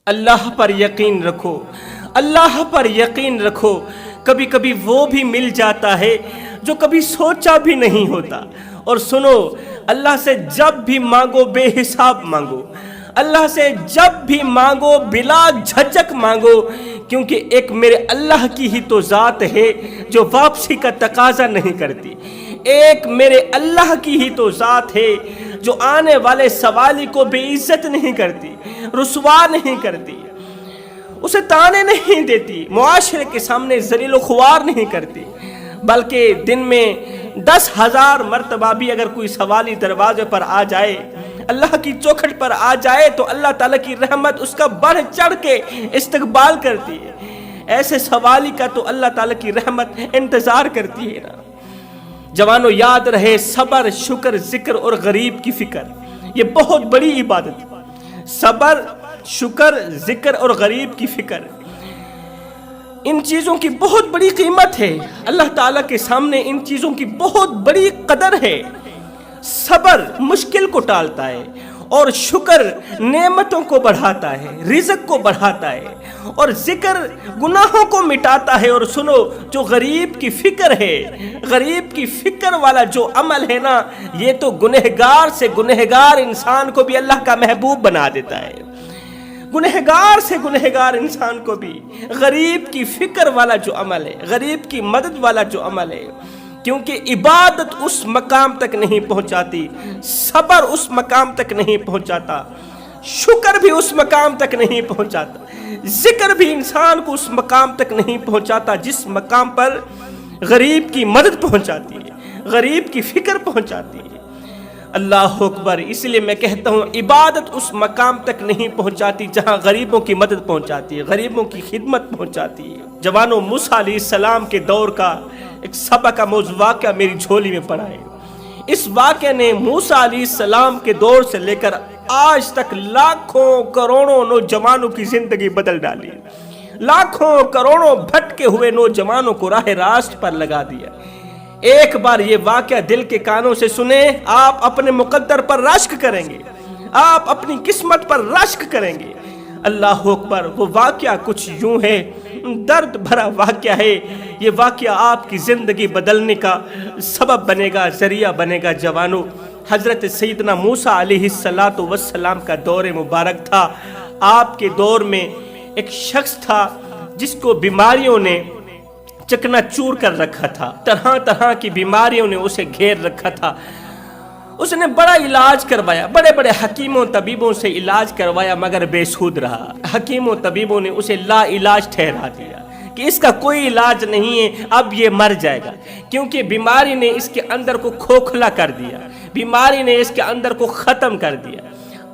اللہ پر یقین رکھو، اللہ پر یقین رکھو، کبھی کبھی وہ بھی مل جاتا ہے جو کبھی سوچا بھی نہیں ہوتا۔ اور سنو، اللہ سے جب بھی مانگو بے حساب مانگو، اللہ سے جب بھی مانگو بلا جھجک مانگو، کیونکہ ایک میرے اللہ کی ہی تو ذات ہے جو واپسی کا تقاضا نہیں کرتی، ایک میرے اللہ کی ہی تو ذات ہے جو آنے والے سوالی کو بے عزت نہیں کرتی، رسوا نہیں کرتی، اسے تانے نہیں دیتی، معاشرے کے سامنے ذلیل و خوار نہیں کرتی، بلکہ دن میں 10,000 مرتبہ بھی اگر کوئی سوالی دروازے پر آ جائے، اللہ کی چوکھٹ پر آ جائے، تو اللہ تعالیٰ کی رحمت اس کا بڑھ چڑھ کے استقبال کرتی ہے۔ ایسے سوالی کا تو اللہ تعالیٰ کی رحمت انتظار کرتی ہے نا۔ جوانوں، یاد رہے، صبر، شکر، ذکر اور غریب کی فکر، یہ بہت بڑی عبادت ہے۔ صبر، شکر، ذکر اور غریب کی فکر، ان چیزوں کی بہت بڑی قیمت ہے، اللہ تعالیٰ کے سامنے ان چیزوں کی بہت بڑی قدر ہے۔ صبر مشکل کو ٹالتا ہے، اور شکر نعمتوں کو بڑھاتا ہے، رزق کو بڑھاتا ہے، اور ذکر گناہوں کو مٹاتا ہے۔ اور سنو، جو غریب کی فکر ہے، غریب کی فکر والا جو عمل ہے نا، یہ تو گنہگار سے گنہگار انسان کو بھی اللہ کا محبوب بنا دیتا ہے، گنہگار سے گنہگار انسان کو بھی غریب کی فکر والا جو عمل ہے، غریب کی مدد والا جو عمل ہے، کیونکہ عبادت اس مقام تک نہیں پہنچاتی، صبر اس مقام تک نہیں پہنچاتا، شکر بھی اس مقام تک نہیں پہنچاتا، ذکر بھی انسان کو اس مقام تک نہیں پہنچاتا جس مقام پر غریب کی مدد پہنچاتی ہے، غریب کی فکر پہنچاتی ہے۔ اللہ اکبر۔ اس لیے میں کہتا ہوں، عبادت اس مقام تک نہیں پہنچاتی جہاں غریبوں کی مدد پہنچاتی ہے، غریبوں کی خدمت پہنچاتی ہے۔ جوانوں، موسیٰ علیہ السلام کے دور کا ایک سبق کا موضوع واقعہ میری جھولی میں پڑا ہے۔ اس واقعے نے موسیٰ علیہ السلام کے دور سے لے کر آج تک لاکھوں کروڑوں نوجوانوں کی زندگی بدل ڈالی، لاکھوں کروڑوں بھٹکے ہوئے نوجوانوں کو راہ راست پر لگا دیا۔ ایک بار یہ واقعہ دل کے کانوں سے سنیں، آپ اپنے مقدر پر رشک کریں گے، آپ اپنی قسمت پر رشک کریں گے۔ اللہ اکبر۔ وہ واقعہ کچھ یوں ہے، درد بھرا واقعہ ہے۔ یہ واقعہ آپ کی زندگی بدلنے کا سبب بنے گا، ذریعہ بنے گا۔ جوانوں، حضرت سیدنا موسیٰ علیہ السلام کا دور مبارک تھا۔ آپ کے دور میں ایک شخص تھا جس کو بیماریوں نے چکنا چور کر رکھا تھا، طرح طرح کی بیماریوں نے اسے گھیر رکھا تھا۔ اس نے بڑا علاج کروایا، بڑے بڑے حکیموں طبیبوں سے علاج کروایا، مگر بے سود رہا۔ حکیموں طبیبوں نے اسے لا علاج ٹھہرا دیا کہ اس کا کوئی علاج نہیں ہے، اب یہ مر جائے گا، کیونکہ بیماری نے اس کے اندر کو کھوکھلا کر دیا، بیماری نے اس کے اندر کو ختم کر دیا،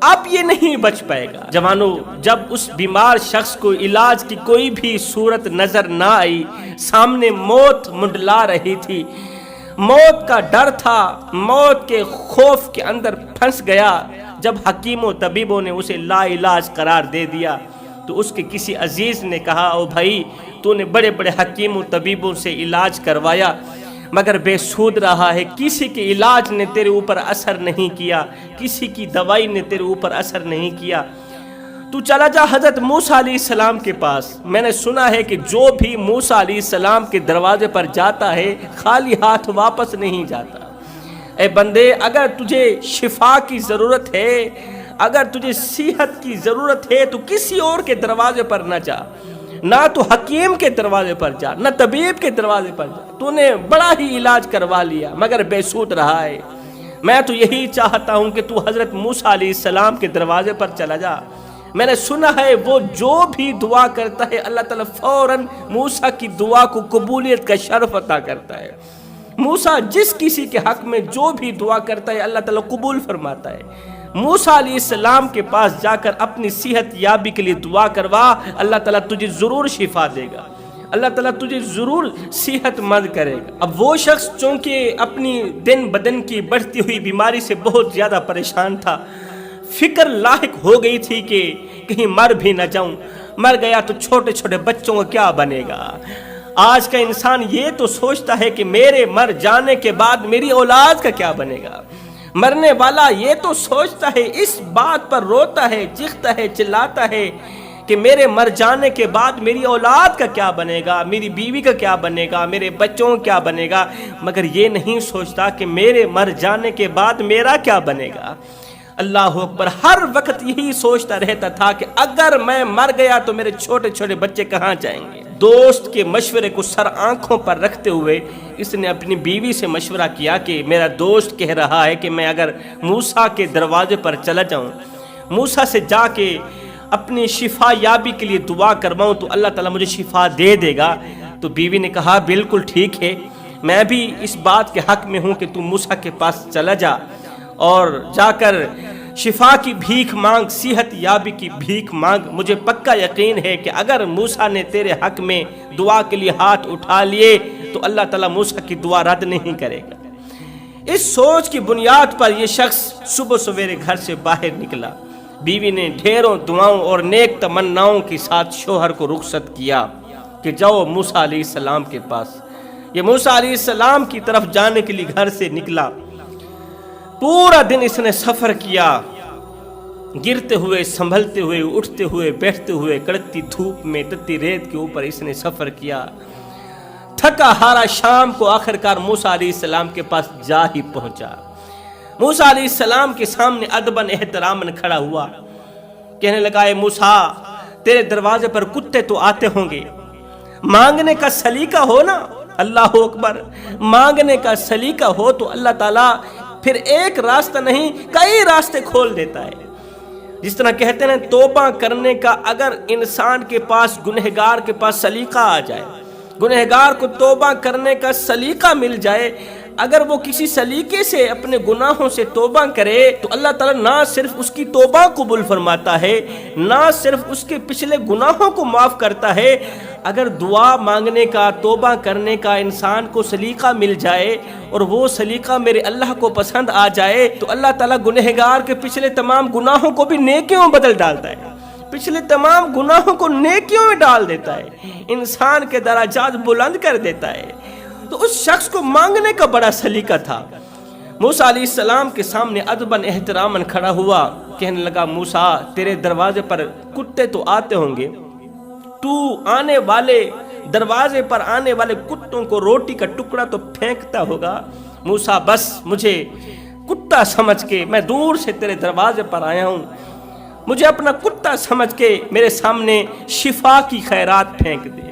اب یہ نہیں بچ پائے گا۔ جوانوں، جب اس بیمار شخص کو علاج کی کوئی بھی صورت نظر نہ آئی، سامنے موت منڈلا رہی تھی، موت کا ڈر تھا، موت کے خوف کے اندر پھنس گیا، جب حکیموں طبیبوں نے اسے لا علاج قرار دے دیا تو اس کے کسی عزیز نے کہا، او بھائی، تو نے بڑے بڑے حکیموں طبیبوں سے علاج کروایا مگر بے سود رہا ہے، کسی کے علاج نے تیرے اوپر اثر نہیں کیا، کسی کی دوائی نے تیرے اوپر اثر نہیں کیا، تو چلا جا حضرت موسیٰ علیہ السلام کے پاس۔ میں نے سنا ہے کہ جو بھی موسیٰ علیہ السلام کے دروازے پر جاتا ہے خالی ہاتھ واپس نہیں جاتا۔ اے بندے، اگر تجھے شفا کی ضرورت ہے، اگر تجھے صحت کی ضرورت ہے، تو کسی اور کے دروازے پر نہ جا، نہ تو حکیم کے دروازے پر جا، نہ طبیب کے دروازے پر جا۔ تو نے بڑا ہی علاج کروا لیا مگر بے سود رہا ہے۔ میں تو یہی چاہتا ہوں کہ تو حضرت موسیٰ علیہ السلام کے دروازے پر چلا جا۔ میں نے سنا ہے وہ جو بھی دعا کرتا ہے اللہ تعالیٰ فوراً موسیٰ کی دعا کو قبولیت کا شرف عطا کرتا ہے۔ موسیٰ جس کسی کے حق میں جو بھی دعا کرتا ہے اللہ تعالیٰ قبول فرماتا ہے۔ موسیٰ علیہ السلام کے پاس جا کر اپنی صحت یابی کے لیے دعا کروا، اللہ تعالیٰ تجھے ضرور شفا دے گا، اللہ تعالیٰ تجھے ضرور صحت مند کرے گا۔ اب وہ شخص چونکہ اپنی دن بدن کی بڑھتی ہوئی بیماری سے بہت زیادہ پریشان تھا، فکر لاحق ہو گئی تھی کہ کہیں مر بھی نہ جاؤں، مر گیا تو چھوٹے چھوٹے بچوں کا کیا بنے گا۔ آج کا انسان یہ تو سوچتا ہے کہ میرے مر جانے کے بعد میری اولاد کا کیا بنے گا۔ مرنے والا یہ تو سوچتا ہے، اس بات پر روتا ہے، چیختا ہے، چلاتا ہے کہ میرے مر جانے کے بعد میری اولاد کا کیا بنے گا، میری بیوی کا کیا بنے گا، میرے بچوں کا کیا بنے گا، مگر یہ نہیں سوچتا کہ میرے مر جانے کے بعد میرا کیا بنے گا۔ اللہ اکبر، ہر وقت یہی سوچتا رہتا تھا کہ اگر میں مر گیا تو میرے چھوٹے چھوٹے بچے کہاں جائیں گے۔ دوست کے مشورے کو سر آنکھوں پر رکھتے ہوئے اس نے اپنی بیوی سے مشورہ کیا کہ میرا دوست کہہ رہا ہے کہ میں اگر موسیٰ کے دروازے پر چلا جاؤں، موسیٰ سے جا کے اپنی شفا یابی کے لیے دعا کرواؤں تو اللہ تعالیٰ مجھے شفا دے دے گا۔ تو بیوی نے کہا بالکل ٹھیک ہے، میں بھی اس بات کے حق میں ہوں کہ تم موسیٰ کے پاس چلا جا اور جا کر شفا کی بھیک مانگ، صحت یابی کی بھیک مانگ۔ مجھے پکا یقین ہے کہ اگر موسیٰ نے تیرے حق میں دعا کے لیے ہاتھ اٹھا لیے تو اللہ تعالیٰ موسیٰ کی دعا رد نہیں کرے گا۔ اس سوچ کی بنیاد پر یہ شخص صبح سویرے گھر سے باہر نکلا۔ بیوی نے ڈھیروں دعاؤں اور نیک تمناؤں کے ساتھ شوہر کو رخصت کیا کہ جاؤ موسیٰ علیہ السلام کے پاس۔ یہ موسیٰ علیہ السلام کی طرف جانے کے لیے گھر سے نکلا۔ پورا دن اس نے سفر کیا، گرتے ہوئے، سنبھلتے ہوئے، اٹھتے ہوئے، بیٹھتے ہوئے، کڑکتی دھوپ میں، تتی ریت کے اوپر اس نے سفر کیا۔ تھکا ہارا شام کو آخرکار موسیٰ علیہ السلام کے پاس جا ہی پہنچا۔ موسیٰ علیہ السلام کے سامنے ادباً احتراماً کھڑا ہوا، کہنے لگا اے موسیٰ، تیرے دروازے پر کتے تو آتے ہوں گے، مانگنے کا سلیقہ ہو نا۔ اللہ اکبر، مانگنے کا سلیقہ ہو تو اللہ تعالیٰ پھر ایک راستہ نہیں کئی راستے کھول دیتا ہے۔ جس طرح کہتے ہیں توبہ کرنے کا اگر انسان کے پاس، گنہگار کے پاس سلیقہ آ جائے، گنہگار کو توبہ کرنے کا سلیقہ مل جائے، اگر وہ کسی سلیقے سے اپنے گناہوں سے توبہ کرے تو اللہ تعالیٰ نہ صرف اس کی توبہ قبول فرماتا ہے، نہ صرف اس کے پچھلے گناہوں کو معاف کرتا ہے۔ اگر دعا مانگنے کا، توبہ کرنے کا انسان کو سلیقہ مل جائے اور وہ سلیقہ میرے اللہ کو پسند آ جائے تو اللہ تعالیٰ گنہگار کے پچھلے تمام گناہوں کو بھی نیکیوں میں بدل ڈالتا ہے، پچھلے تمام گناہوں کو نیکیوں میں ڈال دیتا ہے، انسان کے درجات بلند کر دیتا ہے۔ تو اس شخص کو مانگنے کا بڑا سلیقہ تھا۔ موسیٰ علیہ السلام کے سامنے ادباً احتراماً کھڑا ہوا، کہنے لگا موسیٰ، تیرے دروازے پر کتے تو آتے ہوں گے، تو آنے والے دروازے پر آنے والے کتوں کو روٹی کا ٹکڑا تو پھینکتا ہوگا۔ موسیٰ بس مجھے کتا سمجھ کے میں دور سے تیرے دروازے پر آیا ہوں، مجھے اپنا کتا سمجھ کے میرے سامنے شفا کی خیرات پھینک دے،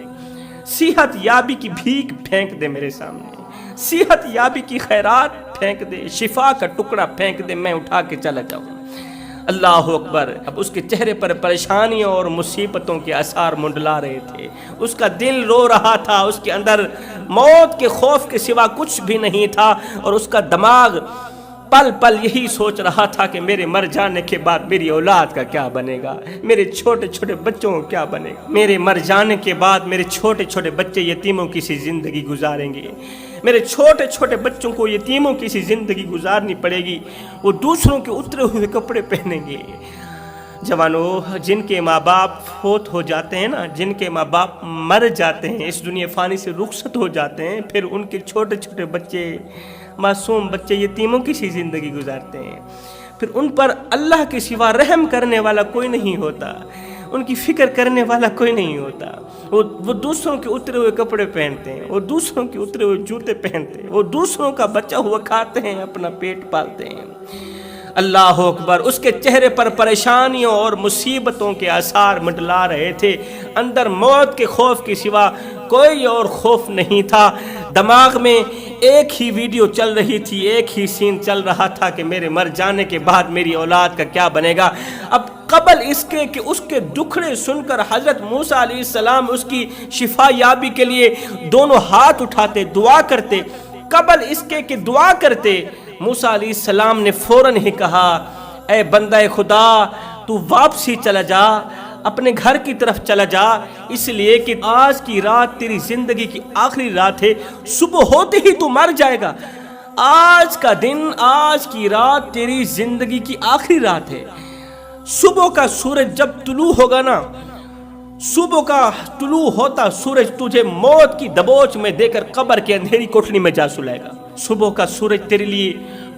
صحت یابی کی بھیک پھینک دے، میرے سامنے صحت یابی کی خیرات پھینک دے، شفا کا ٹکڑا پھینک دے، میں اٹھا کے چلا جاؤں۔ اللہ اکبر، اب اس کے چہرے پر پریشانیوں اور مصیبتوں کے آثار منڈلا رہے تھے، اس کا دل رو رہا تھا، اس کے اندر موت کے خوف کے سوا کچھ بھی نہیں تھا، اور اس کا دماغ پل پل یہی سوچ رہا تھا کہ میرے مر جانے کے بعد میری اولاد کا کیا بنے گا، میرے چھوٹے چھوٹے بچوں کو کیا بنے گا، میرے مر جانے کے بعد میرے چھوٹے چھوٹے بچے یتیموں کی سی زندگی گزاریں گے، میرے چھوٹے چھوٹے بچوں کو یتیموں کی سی زندگی گزارنی پڑے گی، وہ دوسروں کے اترے ہوئے کپڑے پہنیں گے۔ جوانوں، جن کے ماں باپ فوت ہو جاتے ہیں نا، جن کے ماں باپ مر جاتے ہیں، اس دنیا فانی سے رخصت ہو جاتے ہیں، پھر ان کے چھوٹے چھوٹے بچے، معصوم بچے یتیموں کی سی زندگی گزارتے ہیں، پھر ان پر اللہ کے سوا رحم کرنے والا کوئی نہیں ہوتا، ان کی فکر کرنے والا کوئی نہیں ہوتا، وہ دوسروں کے اترے ہوئے کپڑے پہنتے ہیں، وہ دوسروں کے اترے ہوئے جوتے پہنتے ہیں، وہ دوسروں کا بچا ہوا کھاتے ہیں، اپنا پیٹ پالتے ہیں۔ اللہ اکبر، اس کے چہرے پر پریشانیوں اور مصیبتوں کے آثار منڈلا رہے تھے، اندر موت کے خوف کے سوا کوئی اور خوف نہیں تھا۔ دماغ میں ایک ہی ویڈیو چل رہی تھی، ایک ہی سین چل رہا تھا کہ میرے مر جانے کے بعد میری اولاد کا کیا بنے گا۔ اب قبل اس کے کہ اس کے دکھڑے سن کر حضرت موسیٰ علیہ السلام اس کی شفا یابی کے لیے دونوں ہاتھ اٹھاتے، دعا کرتے، قبل اس کے کہ دعا کرتے، موسیٰ علیہ السلام نے فوراً ہی کہا، اے بندہ خدا، تو واپسی چلا جا، اپنے گھر کی طرف چلا جا، اس لیے کہ آج کی رات تیری زندگی کی آخری رات ہے، صبح ہوتے ہی تو مر جائے گا۔ آج کا دن، آج کی رات تیری زندگی کی آخری رات ہے۔ صبح کا سورج جب طلوع ہوگا نا، صبح کا طلوع ہوتا سورج تجھے موت کی دبوچ میں دے کر قبر کے اندھیری کوٹھلی میں جا سلائے گا۔ صبح کا سورج تیرے لیے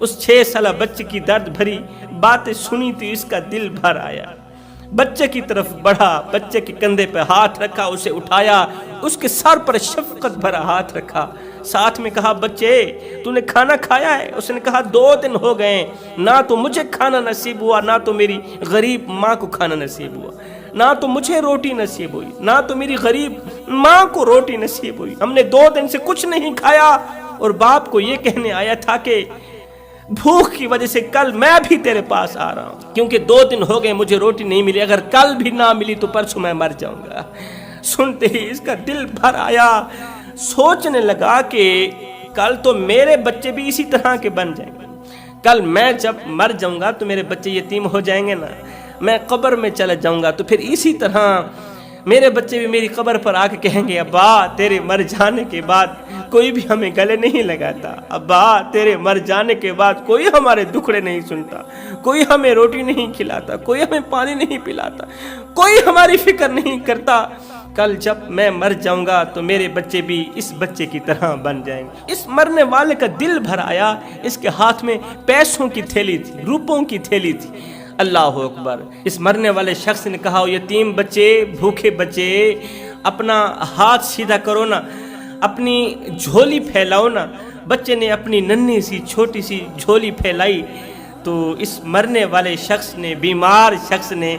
اس 6 سالہ بچے کی درد بھری باتیں سنی تو اس کا دل بھر آیا۔ بچے کی طرف بڑھا، بچے کے کندھے پہ ہاتھ رکھا، اسے اٹھایا، اس کے سر پر شفقت بھرا ہاتھ رکھا، ساتھ میں کہا بچے تو نے کھانا کھایا ہے؟ اس نے کہا 2 دن ہو گئے، نہ تو مجھے کھانا نصیب ہوا، نہ تو میری غریب ماں کو کھانا نصیب ہوا، نہ تو مجھے روٹی نصیب ہوئی، نہ تو میری غریب ماں کو روٹی نصیب ہوئی، ہم نے 2 دن سے کچھ نہیں کھایا، اور باپ کو یہ کہنے آیا تھا کہ بھوک کی وجہ سے کل میں بھی تیرے پاس آ رہا ہوں، کیونکہ 2 دن ہو گئے مجھے روٹی نہیں ملی، اگر کل بھی نہ ملی تو پرسوں میں مر جاؤں گا۔ سنتے ہی اس کا دل بھر آیا، سوچنے لگا کہ کل تو میرے بچے بھی اسی طرح کے بن جائیں گے، کل میں جب مر جاؤں گا تو میرے بچے یتیم ہو جائیں گے نا، میں قبر میں چلا جاؤں گا تو پھر اسی طرح میرے بچے بھی میری قبر پر آ کے کہیں گے ابا تیرے مر جانے کے بعد کوئی بھی ہمیں گلے نہیں لگاتا، ابا تیرے مر جانے کے بعد کوئی ہمارے دکھڑے نہیں سنتا، کوئی ہمیں روٹی نہیں کھلاتا، کوئی ہمیں پانی نہیں پلاتا، کوئی ہماری فکر نہیں کرتا، کل جب میں مر جاؤں گا تو میرے بچے بھی اس بچے کی طرح بن جائیں گے۔ اس مرنے والے کا دل بھر آیا، اس کے ہاتھ میں پیسوں کی تھیلی تھی، روپوں کی تھیلی تھی۔ اللہ اکبر۔ اس مرنے والے شخص نے کہا یتیم بچے، بھوکے بچے، اپنا ہاتھ سیدھا کرو نا، اپنی جھولی پھیلاؤ نا۔ بچے نے اپنی ننھی سی چھوٹی سی جھولی پھیلائی تو اس مرنے والے شخص نے، بیمار شخص نے،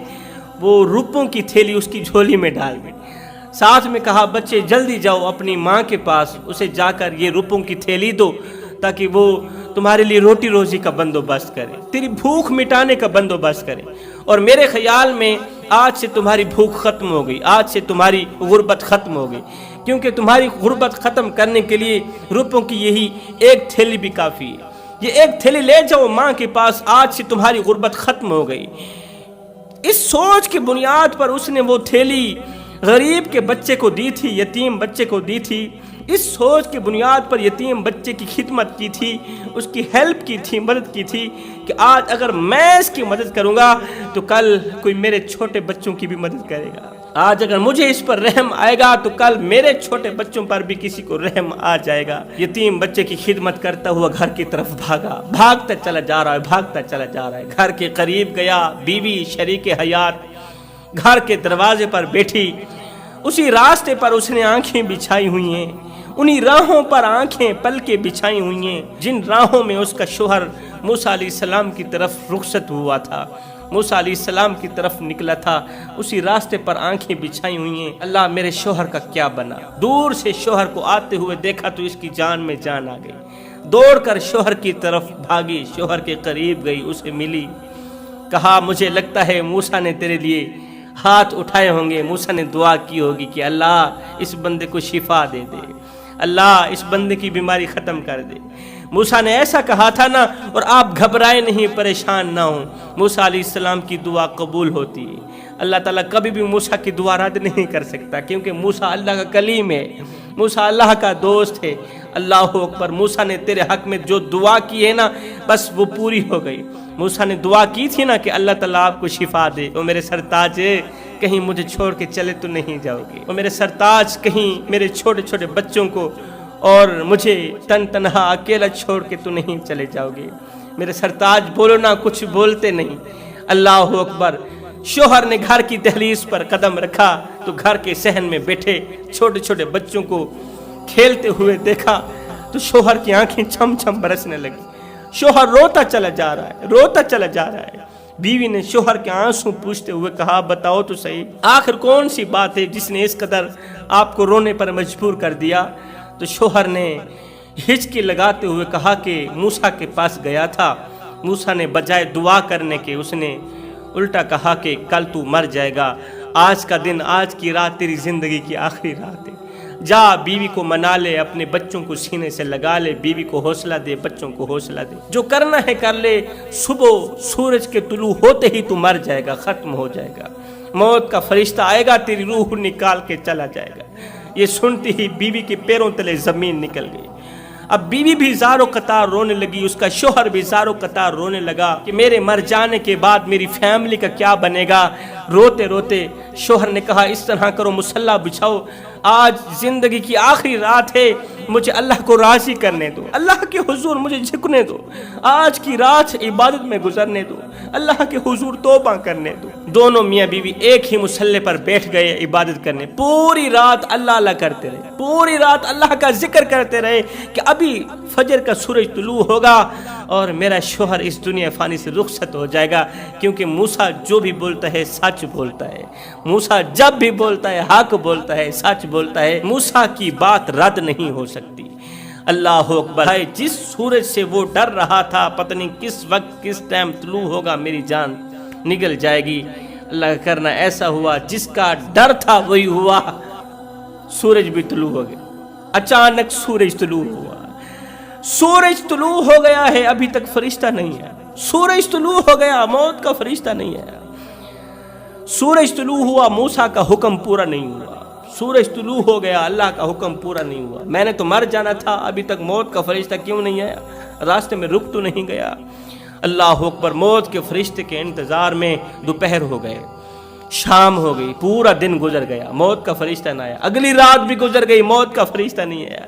وہ روپوں کی تھیلی اس کی جھولی میں ڈال دی۔ ساتھ میں کہا بچے جلدی جاؤ اپنی ماں کے پاس، اسے جا کر یہ روپوں کی تھیلی دو تاکہ وہ تمہارے لیے روٹی روزی کا بندوبست کرے، تیری بھوک مٹانے کا بندوبست کرے۔ اور میرے خیال میں آج سے تمہاری بھوک ختم ہو گئی، آج سے تمہاری غربت ختم ہو گئی، کیونکہ تمہاری غربت ختم کرنے کے لیے روپوں کی یہی ایک تھیلی بھی کافی ہے۔ یہ ایک تھیلی لے جاؤ ماں کے پاس، آج سے تمہاری غربت ختم ہو گئی۔ اس سوچ کی بنیاد پر اس نے وہ تھیلی غریب کے بچے کو دی تھی، یتیم بچے کو دی تھی۔ اس سوچ کی بنیاد پر یتیم بچے کی خدمت کی تھی، اس کی ہیلپ کی تھی، مدد کی تھی کہ آج اگر میں اس کی مدد کروں گا تو کل کوئی میرے چھوٹے بچوں کی بھی مدد کرے گا، آج اگر مجھے اس پر رحم آئے گا تو کل میرے چھوٹے بچوں پر بھی کسی کو رحم آ جائے گا۔ یتیم بچے کی خدمت کرتا ہوا گھر کی طرف بھاگا، بھاگتا چلا جا رہا ہے، بھاگتا چلا جا رہا ہے، گھر کے قریب گیا، بیوی شریک حیات گھر کے دروازے پر بیٹھی، اسی راستے پر اس نے آنکھیں بچھائی ہوئی ہیں، انہی راہوں پر آنکھیں پلکیں بچھائی ہوئی ہیں جن راہوں میں اس کا شوہر موسیٰ علیہ السلام کی طرف رخصت ہوا تھا، موسیٰ علیہ السلام کی طرف نکلا تھا، اسی راستے پر آنکھیں بچھائی ہوئی ہیں۔ اللہ میرے شوہر کا کیا بنا؟ دور سے شوہر کو آتے ہوئے دیکھا تو اس کی جان میں جان آ گئی، دوڑ کر شوہر کی طرف بھاگی، شوہر کے قریب گئی، اسے ملی، کہا مجھے لگتا ہے موسیٰ نے تیرے لیے ہاتھ اٹھائے ہوں گے، موسیٰ نے دعا کی ہوگی کہ اللہ اس بندے کو شفا دے دے، اللہ اس بندے کی بیماری ختم کر دے۔ موسیٰ نے ایسا کہا تھا نا، اور آپ گھبرائے نہیں، پریشان نہ ہوں، موسیٰ علیہ السلام کی دعا قبول ہوتی ہے۔ اللہ تعالیٰ کبھی بھی موسیٰ کی دعا رد نہیں کر سکتا، کیونکہ موسیٰ اللہ کا کلیم ہے، موسیٰ اللہ کا دوست ہے۔ اللہ اکبر۔ موسیٰ نے تیرے حق میں جو دعا کی ہے نا بس وہ پوری ہو گئی۔ موسیٰ نے دعا کی تھی نا کہ اللہ تعالیٰ آپ کو شفا دے، وہ میرے سرتاج کہیں مجھے چھوڑ کے چلے تو نہیں جاؤ گے، وہ میرے سرتاج کہیں میرے چھوٹے چھوٹے بچوں کو اور مجھے تن تنہا اکیلا چھوڑ کے تو نہیں چلے جاؤ گے، میرے سرتاج بولو نا، کچھ بولتے نہیں۔ اللہ اکبر۔ شوہر نے گھر کی دہلیز پر قدم رکھا تو گھر کے صحن میں بیٹھے چھوٹے چھوٹے بچوں کو کھیلتے ہوئے دیکھا تو شوہر کی آنکھیں چھم چھم برسنے لگی، شوہر روتا چلا جا رہا ہے، روتا چلا جا رہا ہے۔ بیوی نے شوہر کے آنسو پوچھتے ہوئے کہا بتاؤ تو صحیح، آخر کون سی بات ہے جس نے اس قدر آپ کو رونے پر مجبور کر دیا؟ تو شوہر نے ہچکی لگاتے ہوئے کہا کہ موسیٰ کے پاس گیا تھا، موسیٰ نے بجائے دعا کرنے کے اس نے الٹا کہا کہ کل تو مر جائے گا، آج کا دن، آج کی رات تیری زندگی کی آخری رات ہے، جا بیوی کو منا لے، اپنے بچوں کو سینے سے لگا لے، بیوی کو حوصلہ دے، بچوں کو حوصلہ دے، جو کرنا ہے کر لے، صبح سورج کے طلوع ہوتے ہی تو مر جائے گا، ختم ہو جائے گا، موت کا فرشتہ آئے گا، تیری روح نکال کے چلا جائے گا۔ یہ سنتی ہی بیوی کے پیروں تلے زمین نکل گئی۔ اب بیوی بھی زارو قطار رونے لگی، اس کا شوہر بھی زارو قطار رونے لگا کہ میرے مر جانے کے بعد میری فیملی کا کیا بنے گا۔ روتے روتے شوہر نے کہا اس طرح کرو، مصلی بچھاؤ، آج زندگی کی آخری رات ہے، مجھے اللہ کو راضی کرنے دو، اللہ کے حضور مجھے جھکنے دو، آج کی رات عبادت میں گزرنے دو، اللہ کے حضور توبہ کرنے دو۔ دونوں میاں بیوی ایک ہی مصلی پر بیٹھ گئے عبادت کرنے، پوری رات اللہ اللہ کرتے رہے، پوری رات اللہ کا ذکر کرتے رہے کہ ابھی فجر کا سورج طلوع ہوگا اور میرا شوہر اس دنیا فانی سے رخصت ہو جائے گا، کیونکہ موسیٰ جو بھی بولتا ہے سچ بولتا ہے، موسیٰ جب بھی بولتا ہے حق بولتا ہے، سچ بولتا ہے، موسیٰ کی بات رد نہیں ہو سکتی۔ اللہ اکبر، جس سورج سے وہ ڈر رہا تھا پتہ نہیں کس وقت کس ٹائم طلوع ہوگا میری جان نکل جائے گی، اللہ کا کرنا ایسا ہوا جس کا ڈر تھا وہی ہوا، سورج بھی طلوع ہو گیا، اچانک سورج طلوع ہوا، سورج طلوع ہو گیا ہے، ابھی تک فرشتہ نہیں ہے، سورج طلوع ہو گیا، موت کا فرشتہ نہیں ہے، سورج طلوع ہوا، موسیٰ کا حکم پورا نہیں ہوا، سورج طلوع ہو گیا، اللہ کا حکم پورا نہیں ہوا، میں نے تو مر جانا تھا، ابھی تک موت کا فرشتہ کیوں نہیں آیا، راستے میں رک تو نہیں گیا۔ اللہ اکبر، موت کے فرشتے کے انتظار میں دوپہر ہو گئے، شام ہو گئی، پورا دن گزر گیا، موت کا فرشتہ نہ آیا، اگلی رات بھی گزر گئی، موت کا فرشتہ نہیں آیا۔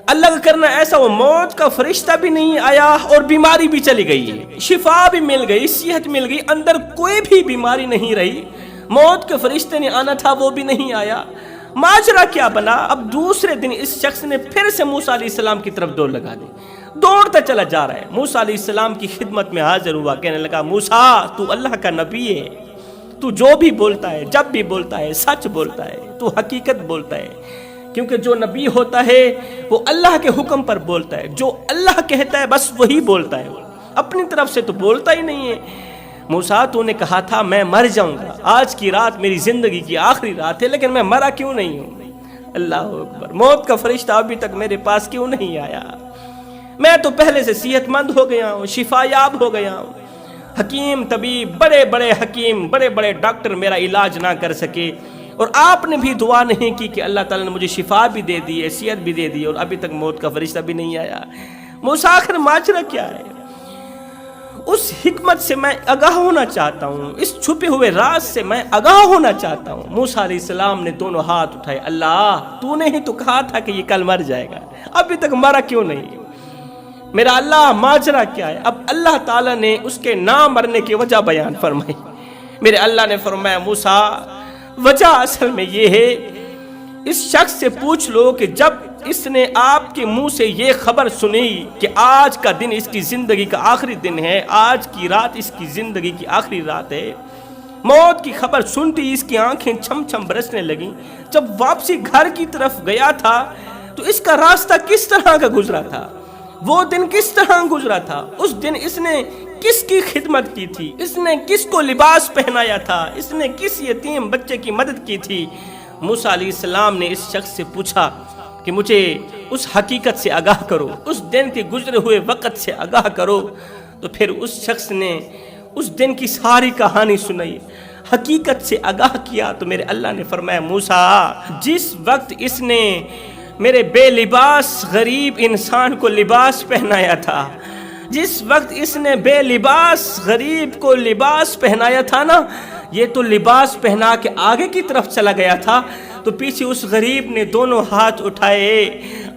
اللہ کا کرنا ایسا ہو، موت کا فرشتہ بھی نہیں آیا اور بیماری بھی چلی گئی ہے، شفا بھی مل گئی، صحت مل گئی، اندر کوئی بھی بیماری نہیں رہی، موت کے فرشتے نے آنا تھا وہ بھی نہیں آیا۔ ماجرا کیا بنا؟ اب دوسرے دن اس شخص نے پھر سے موسیٰ علیہ السلام کی طرف دوڑ لگا دی، دوڑتا چلا جا رہا ہے، موسیٰ علیہ السلام کی خدمت میں حاضر ہوا، کہنے لگا موسیٰ تو اللہ کا نبی ہے، تو جو بھی بولتا ہے، جب بھی بولتا ہے، سچ بولتا ہے، تو حقیقت بولتا ہے، کیونکہ جو نبی ہوتا ہے وہ اللہ کے حکم پر بولتا ہے، جو اللہ کہتا ہے بس وہی بولتا ہے، اپنی طرف سے تو بولتا ہی نہیں ہے۔ موسیٰ تو نے کہا تھا میں مر جاؤں گا، آج کی رات میری زندگی کی آخری رات ہے، لیکن میں مرا کیوں نہیں ہوں؟ اللہ اکبر، موت کا فرشتہ ابھی تک میرے پاس کیوں نہیں آیا؟ میں تو پہلے سے صحت مند ہو گیا ہوں، شفا یاب ہو گیا ہوں، حکیم طبیب، بڑے بڑے حکیم، بڑے بڑے ڈاکٹر میرا علاج نہ کر سکے، اور آپ نے بھی دعا نہیں کی کہ اللہ تعالیٰ نے مجھے شفا بھی دے دی، صحت بھی دے دی، اور ابھی تک موت کا فرشتہ بھی نہیں آیا۔ موسیٰ آخر ماجرا کیا ہے؟ اس حکمت سے میں آگاہ ہونا چاہتا ہوں، اس چھپے ہوئے راز سے میں آگاہ ہونا چاہتا ہوں۔ موسیٰ علیہ السلام نے دونوں ہاتھ اٹھائے، اللہ تو نے ہی تو کہا تھا کہ یہ کل مر جائے گا، ابھی تک مرا کیوں نہیں؟ میرا اللہ ماجرا کیا ہے؟ اب اللہ تعالیٰ نے اس کے نہ مرنے کی وجہ بیان فرمائی۔ میرے اللہ نے فرمایا موسیٰ وجہ اصل میں یہ ہے، اس شخص سے پوچھ لو کہ جب اس نے آپ کے منہ سے یہ خبر سنی کہ آج کا دن اس کی زندگی کا آخری دن ہے، آج کی رات اس کی زندگی کی آخری رات ہے، موت کی خبر سنتی اس کی آنکھیں چھم چھم برسنے لگیں، جب واپسی گھر کی طرف گیا تھا تو اس کا راستہ کس طرح کا گزرا تھا، وہ دن کس طرح گزرا تھا، اس دن اس نے کس کی خدمت کی تھی، اس نے کس کو لباس پہنایا تھا، اس نے کس یتیم بچے کی مدد کی تھی۔ موسیٰ علیہ السلام نے اس شخص سے پوچھا کہ مجھے اس حقیقت سے آگاہ کرو، اس دن کے گزرے ہوئے وقت سے آگاہ کرو، تو پھر اس شخص نے اس دن کی ساری کہانی سنائی، حقیقت سے آگاہ کیا، تو میرے اللہ نے فرمایا موسیٰ جس وقت اس نے میرے بے لباس غریب انسان کو لباس پہنایا تھا، جس وقت اس نے بے لباس غریب کو لباس پہنایا تھا نا، یہ تو لباس پہنا کے آگے کی طرف چلا گیا تھا، تو پیچھے اس غریب نے دونوں ہاتھ اٹھائے،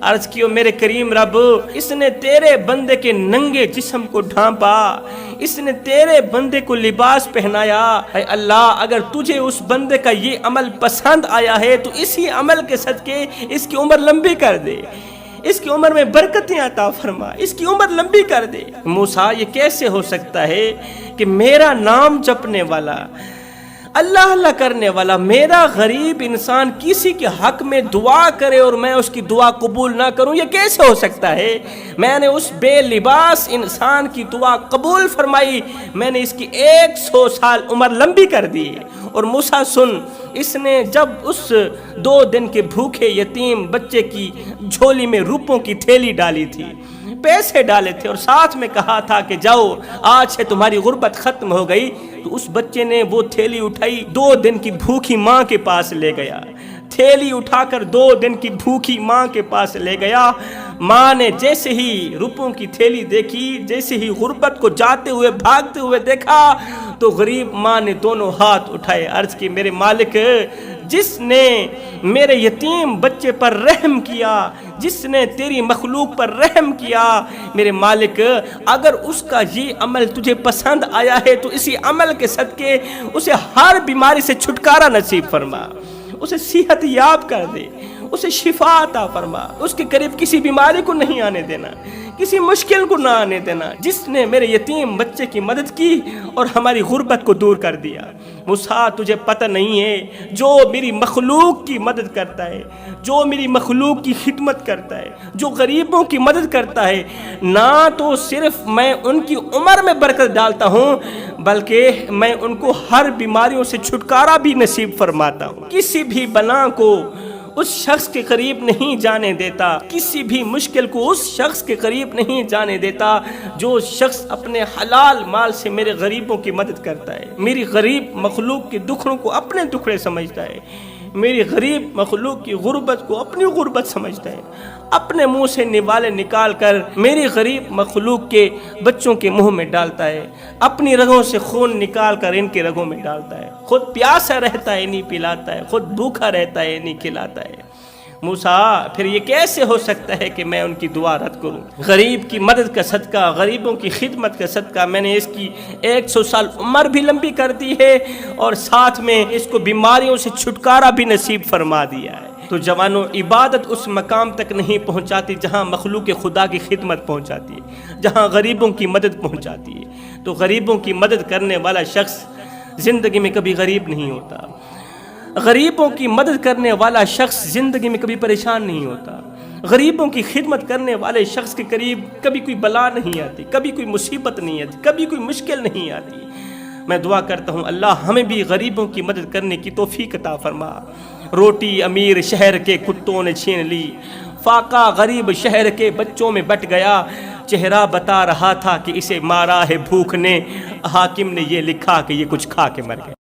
عرض کیو میرے کریم رب، اس نے تیرے بندے کے ننگے جسم کو ڈھانپا، اس نے تیرے بندے کو لباس پہنایا، اے اللہ اگر تجھے اس بندے کا یہ عمل پسند آیا ہے تو اسی عمل کے صدقے اس کی عمر لمبی کر دے، اس کی عمر میں برکتیں عطا فرما، اس کی عمر لمبی کر دے۔ موسیٰ یہ کیسے ہو سکتا ہے کہ میرا نام جپنے والا، اللہ اللہ کرنے والا میرا غریب انسان کسی کے حق میں دعا کرے اور میں اس کی دعا قبول نہ کروں؟ یہ کیسے ہو سکتا ہے؟ میں نے اس بے لباس انسان کی دعا قبول فرمائی، میں نے اس کی 100 سال عمر لمبی کر دی۔ اور موسیٰ سن، اس نے جب اس 2 دن کے بھوکے یتیم بچے کی جھولی میں روپوں کی تھیلی ڈالی تھی، پیسے ڈالے تھے، اور ساتھ میں کہا تھا کہ جاؤ آج سے تمہاری غربت ختم ہو گئی، تو اس بچے نے وہ تھیلی اٹھائی، 2 دن کی بھوکی ماں کے پاس لے گیا، تھیلی اٹھا کر 2 دن کی بھوکی ماں کے پاس لے گیا، ماں نے جیسے ہی روپوں کی تھیلی دیکھی، جیسے ہی غربت کو جاتے ہوئے بھاگتے ہوئے دیکھا تو غریب ماں نے دونوں ہاتھ اٹھائے، عرض کی میرے مالک، جس نے میرے یتیم بچے پر رحم کیا، جس نے تیری مخلوق پر رحم کیا، میرے مالک اگر اس کا یہ عمل تجھے پسند آیا ہے تو اسی عمل کے صدقے اسے ہر بیماری سے چھٹکارا نصیب فرما، اسے صحت یاب کر دے، اسے شفا عطا فرما، اس کے قریب کسی بیماری کو نہیں آنے دینا، کسی مشکل کو نہ آنے دینا، جس نے میرے یتیم بچے کی مدد کی اور ہماری غربت کو دور کر دیا۔ موسیٰ تجھے پتہ نہیں ہے، جو میری مخلوق کی مدد کرتا ہے، جو میری مخلوق کی خدمت کرتا ہے، جو غریبوں کی مدد کرتا ہے، نہ تو صرف میں ان کی عمر میں برکت ڈالتا ہوں بلکہ میں ان کو ہر بیماریوں سے چھٹکارا بھی نصیب فرماتا ہوں۔ کسی بھی بلا کو اس شخص کے قریب نہیں جانے دیتا، کسی بھی مشکل کو اس شخص کے قریب نہیں جانے دیتا جو شخص اپنے حلال مال سے میرے غریبوں کی مدد کرتا ہے، میری غریب مخلوق کے دکھڑوں کو اپنے دکھڑے سمجھتا ہے، میری غریب مخلوق کی غربت کو اپنی غربت سمجھتا ہے، اپنے منہ سے نوالے نکال کر میری غریب مخلوق کے بچوں کے منہ میں ڈالتا ہے، اپنی رگوں سے خون نکال کر ان کے رگوں میں ڈالتا ہے، خود پیاسا رہتا ہے نہیں پلاتا ہے، خود بھوکا رہتا ہے نہیں کھلاتا ہے۔ موسیٰ پھر یہ کیسے ہو سکتا ہے کہ میں ان کی دعا رد کروں؟ غریب کی مدد کا صدقہ، غریبوں کی خدمت کا صدقہ، میں نے اس کی 100 سال عمر بھی لمبی کر دی ہے اور ساتھ میں اس کو بیماریوں سے چھٹکارا بھی نصیب فرما دیا ہے۔ تو جوانوں، عبادت اس مقام تک نہیں پہنچاتی جہاں مخلوق خدا کی خدمت پہنچاتی ہے، جہاں غریبوں کی مدد پہنچاتی ہے۔ تو غریبوں کی مدد کرنے والا شخص زندگی میں کبھی غریب نہیں ہوتا، غریبوں کی مدد کرنے والا شخص زندگی میں کبھی پریشان نہیں ہوتا، غریبوں کی خدمت کرنے والے شخص کے قریب کبھی کوئی بلا نہیں آتی، کبھی کوئی مصیبت نہیں آتی، کبھی کوئی مشکل نہیں آتی۔ میں دعا کرتا ہوں اللہ ہمیں بھی غریبوں کی مدد کرنے کی توفیق عطا فرما۔ روٹی امیر شہر کے کتوں نے چھین لی، فاقہ غریب شہر کے بچوں میں بٹ گیا، چہرہ بتا رہا تھا کہ اسے مارا ہے بھوک نے، حاکم نے یہ لکھا کہ یہ کچھ کھا کے مر گیا۔